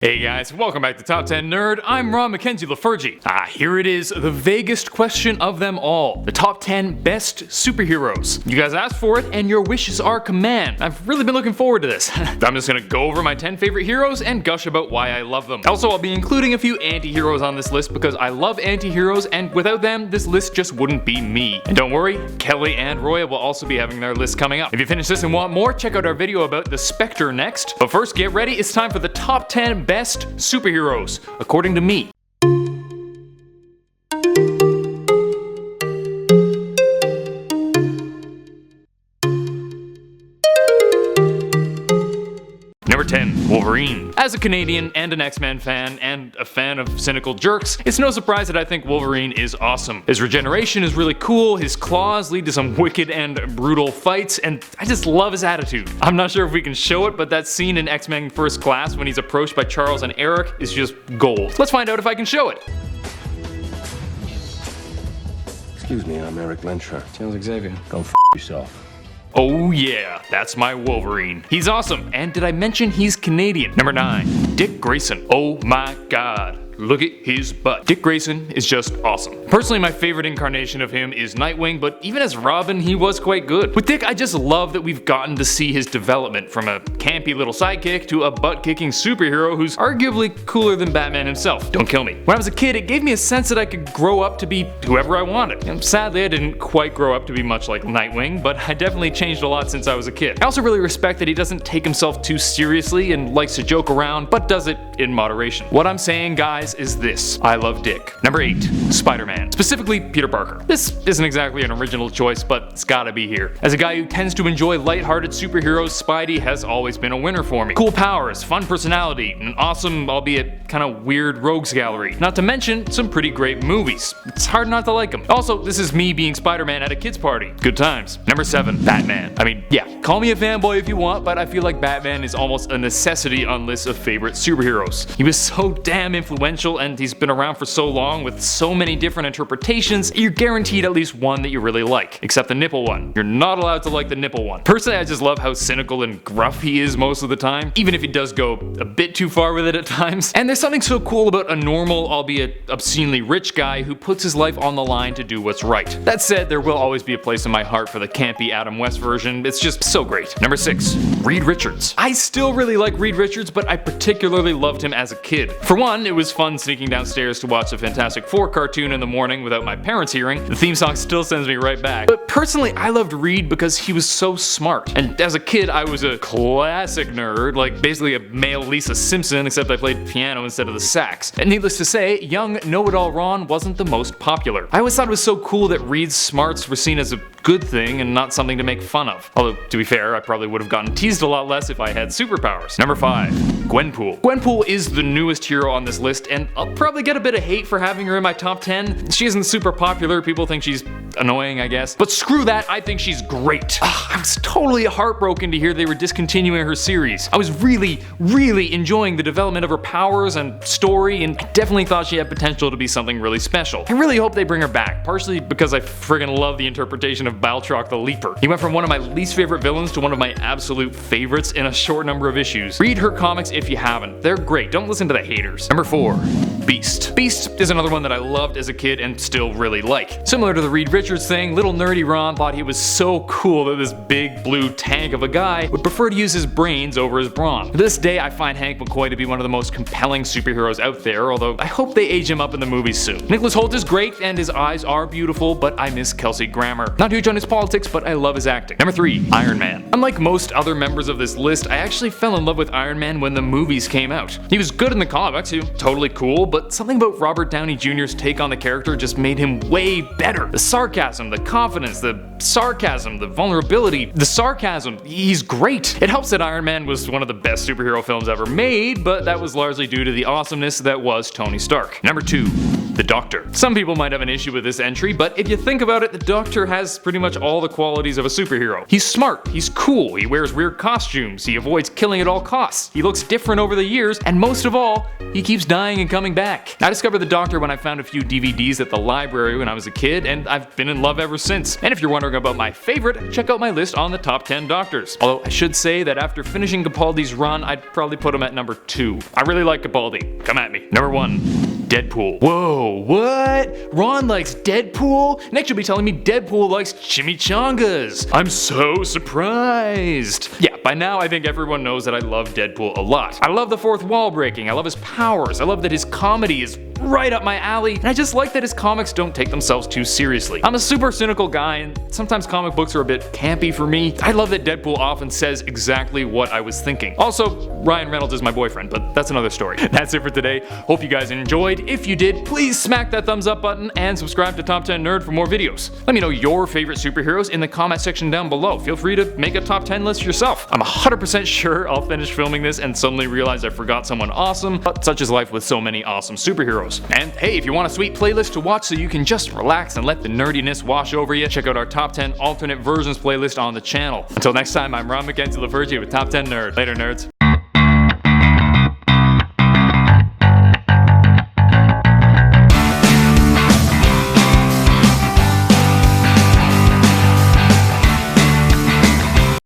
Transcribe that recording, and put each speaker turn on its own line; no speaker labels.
Hey guys, welcome back to Top 10 Nerd. I'm Ron McKenzie-Lefurgey. Here it is, the vaguest question of them all. The top 10 best superheroes. You guys asked for it, and your wishes are command. I've really been looking forward to this. I'm just gonna go over my 10 favorite heroes and gush about why I love them. Also, I'll be including a few anti-heroes on this list because I love anti-heroes, and without them, this list just wouldn't be me. And don't worry, Kelly and Roya will also be having their list coming up. If you finish this and want more, check out our video about the Spectre next. But first, get ready, it's time for the top 10 best superheroes, according to me. Number 10, Wolverine. As a Canadian and an X-Men fan and a fan of cynical jerks, it's no surprise that I think Wolverine is awesome. His regeneration is really cool, his claws lead to some wicked and brutal fights, and I just love his attitude. I'm not sure if we can show it, but that scene in X-Men First Class when he's approached by Charles and Eric is just gold. Let's find out if I can show it.
Excuse me, I'm Eric Lensher.
Sounds Xavier.
Go f yourself.
Oh yeah, that's my Wolverine. He's awesome, and did I mention he's Canadian? Number 9, Dick Grayson. Oh my god. Look at his butt. Dick Grayson is just awesome. Personally, my favorite incarnation of him is Nightwing, but even as Robin, he was quite good. With Dick, I just love that we've gotten to see his development from a campy little sidekick to a butt-kicking superhero who's arguably cooler than Batman himself. Don't kill me. When I was a kid, it gave me a sense that I could grow up to be whoever I wanted. And sadly, I didn't quite grow up to be much like Nightwing, but I definitely changed a lot since I was a kid. I also really respect that he doesn't take himself too seriously and likes to joke around, but does it in moderation. What I'm saying, guys, is this. I love Dick. Number 8, Spider-Man. Specifically, Peter Parker. This isn't exactly an original choice, but it's gotta be here. As a guy who tends to enjoy lighthearted superheroes, Spidey has always been a winner for me. Cool powers, fun personality, an awesome, albeit kinda weird rogues gallery. Not to mention, some pretty great movies. It's hard not to like him. Also, this is me being Spider-Man at a kid's party. Good times. Number 7, Batman. I mean, yeah, call me a fanboy if you want, but I feel like Batman is almost a necessity on lists of favorite superheroes. He was so damn influential, and he's been around for so long with so many different interpretations, you're guaranteed at least one that you really like. Except the nipple one. You're not allowed to like the nipple one. Personally, I just love how cynical and gruff he is most of the time, even if he does go a bit too far with it at times. And there's something so cool about a normal, albeit obscenely rich guy who puts his life on the line to do what's right. That said, there will always be a place in my heart for the campy Adam West version. It's just so great. Number 6, Reed Richards. I still really like Reed Richards, but I particularly loved him as a kid. For one, it was fun sneaking downstairs to watch the Fantastic Four cartoon in the morning without my parents hearing. The theme song still sends me right back. But personally, I loved Reed because he was so smart. And as a kid, I was a classic nerd, like basically a male Lisa Simpson, except I played piano instead of the sax. And needless to say, young know-it-all Ron wasn't the most popular. I always thought it was so cool that Reed's smarts were seen as a good thing and not something to make fun of. Although, to be fair, I probably would have gotten teased a lot less if I had superpowers. Number 5, Gwenpool. Gwenpool is the newest hero on this list, and I'll probably get a bit of hate for having her in my top 10. She isn't super popular, people think she's annoying, I guess. But screw that, I think she's great. I was totally heartbroken to hear they were discontinuing her series. I was really enjoying the development of her powers and story, and I definitely thought she had potential to be something really special. I really hope they bring her back, partially because I friggin' love the interpretation of Baltrock the Leaper. He went from one of my least favorite villains to one of my absolute favorites in a short number of issues. Read her comics if you haven't. They're great, don't listen to the haters. Number 4, Beast. Beast is another one that I loved as a kid and still really like. Similar to the Reed Richards thing, little nerdy Ron thought he was so cool that this big blue tank of a guy would prefer to use his brains over his brawn. To this day, I find Hank McCoy to be one of the most compelling superheroes out there, although I hope they age him up in the movies soon. Nicholas Hoult is great and his eyes are beautiful, but I miss Kelsey Grammer. Not huge on his politics, but I love his acting. Number 3, Iron Man. Unlike most other members of this list, I actually fell in love with Iron Man when the movies came out. He was good in the comics, he was totally cool, but something about Robert Downey Jr.'s take on the character just made him way better. The sarcasm, the confidence, the sarcasm, the vulnerability, the sarcasm, he's great. It helps that Iron Man was one of the best superhero films ever made, but that was largely due to the awesomeness that was Tony Stark. Number 2, the Doctor. Some people might have an issue with this entry, but if you think about it, the Doctor has pretty much all the qualities of a superhero. He's smart, he's cool, he wears weird costumes, he avoids killing at all costs, he looks different over the years, and most of all, he keeps dying and coming back. I discovered the Doctor when I found a few DVDs at the library when I was a kid, and I've been in love ever since. And if you're wondering about my favorite, check out my list on the top 10 Doctors. Although I should say that after finishing Capaldi's run, I'd probably put him at number 2. I really like Capaldi. Come at me. Number 1. Deadpool. Whoa, what? Ron likes Deadpool? Next you'll be telling me Deadpool likes chimichangas. I'm so surprised. Yeah, by now I think everyone knows that I love Deadpool a lot. I love the fourth wall breaking, I love his powers, I love that his comedy is right up my alley, and I just like that his comics don't take themselves too seriously. I'm a super cynical guy, and sometimes comic books are a bit campy for me. I love that Deadpool often says exactly what I was thinking. Also, Ryan Reynolds is my boyfriend, but that's another story. That's it for today. Hope you guys enjoyed. If you did, please smack that thumbs up button and subscribe to Top 10 Nerd for more videos. Let me know your favorite superheroes in the comment section down below. Feel free to make a top 10 list yourself. I'm 100% sure I'll finish filming this and suddenly realize I forgot someone awesome, but such is life with so many awesome superheroes. And hey, if you want a sweet playlist to watch so you can just relax and let the nerdiness wash over you, check out our top 10 alternate versions playlist on the channel. Until next time, I'm Ron McKenzie-Lefurgey with Top 10 Nerd. Later, nerds.